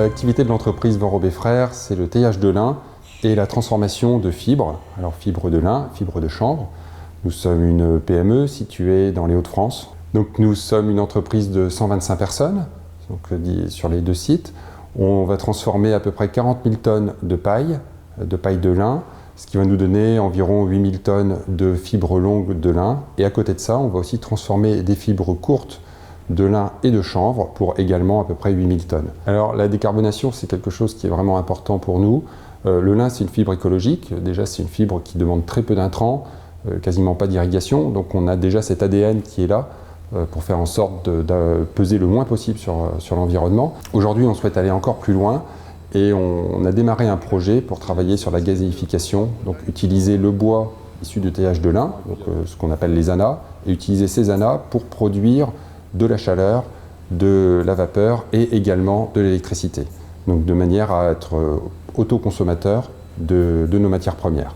L'activité de l'entreprise Van Robé Frères, c'est le taillage de lin et la transformation de fibres. Alors fibres de lin, fibres de chanvre. Nous sommes une PME située dans les Hauts-de-France. Donc nous sommes une entreprise de 125 personnes donc, sur les 2 sites. On va transformer à peu près 40 000 tonnes de paille de lin, ce qui va nous donner environ 8 000 tonnes de fibres longues de lin. Et à côté de ça, on va aussi transformer des fibres courtes de lin et de chanvre pour également à peu près 8 000 tonnes. Alors la décarbonation, c'est quelque chose qui est vraiment important pour nous. Le lin, c'est une fibre écologique. Déjà, c'est une fibre qui demande très peu d'intrants, quasiment pas d'irrigation. Donc on a déjà cet ADN qui est là pour faire en sorte de peser le moins possible sur l'environnement. Aujourd'hui, on souhaite aller encore plus loin et on a démarré un projet pour travailler sur la gazéification, donc utiliser le bois issu du taillage de lin, donc ce qu'on appelle les ANA, et utiliser ces ANA pour produire de la chaleur, de la vapeur et également de l'électricité. Donc de manière à être autoconsommateur de nos matières premières.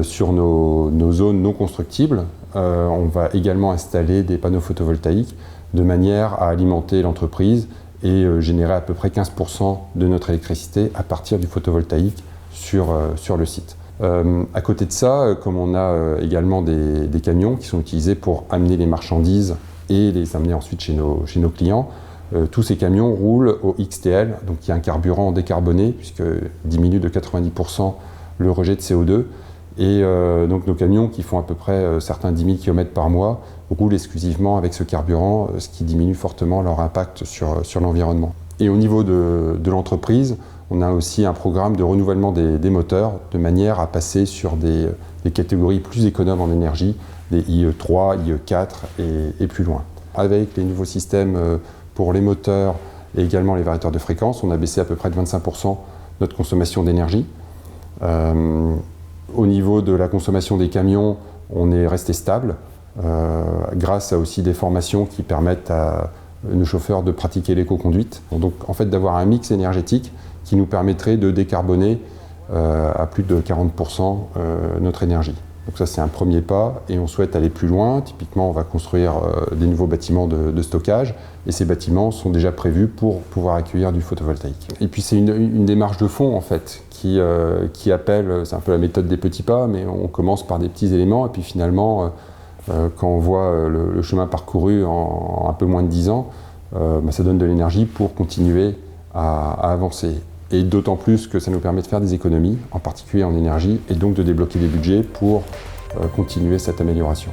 Sur nos zones non constructibles, on va également installer des panneaux photovoltaïques de manière à alimenter l'entreprise et générer à peu près 15% de notre électricité à partir du photovoltaïque sur le site. À côté de ça, comme on a également des camions qui sont utilisés pour amener les marchandises et les amener ensuite chez nos clients, tous ces camions roulent au XTL, donc qui est un carburant décarboné, puisque diminue de 90% le rejet de CO2. Et donc nos camions qui font à peu près certains 10 000 km par mois roulent exclusivement avec ce carburant, ce qui diminue fortement leur impact sur l'environnement. Et au niveau de l'entreprise, on a aussi un programme de renouvellement des moteurs, de manière à passer sur des catégories plus économes en énergie, des IE3, IE4 et plus loin. Avec les nouveaux systèmes pour les moteurs et également les variateurs de fréquence, on a baissé à peu près de 25% notre consommation d'énergie. Au niveau de la consommation des camions, on est resté stable, grâce à aussi des formations qui permettent à nos chauffeurs de pratiquer l'éco-conduite. Donc en fait d'avoir un mix énergétique qui nous permettrait de décarboner à plus de 40% notre énergie. Donc ça c'est un premier pas et on souhaite aller plus loin. Typiquement on va construire des nouveaux bâtiments de stockage et ces bâtiments sont déjà prévus pour pouvoir accueillir du photovoltaïque. Et puis c'est une démarche de fond en fait qui appelle, c'est un peu la méthode des petits pas, mais on commence par des petits éléments et puis finalement quand on voit le chemin parcouru en un peu moins de 10 ans, ça donne de l'énergie pour continuer à avancer. Et d'autant plus que ça nous permet de faire des économies, en particulier en énergie, et donc de débloquer des budgets pour continuer cette amélioration.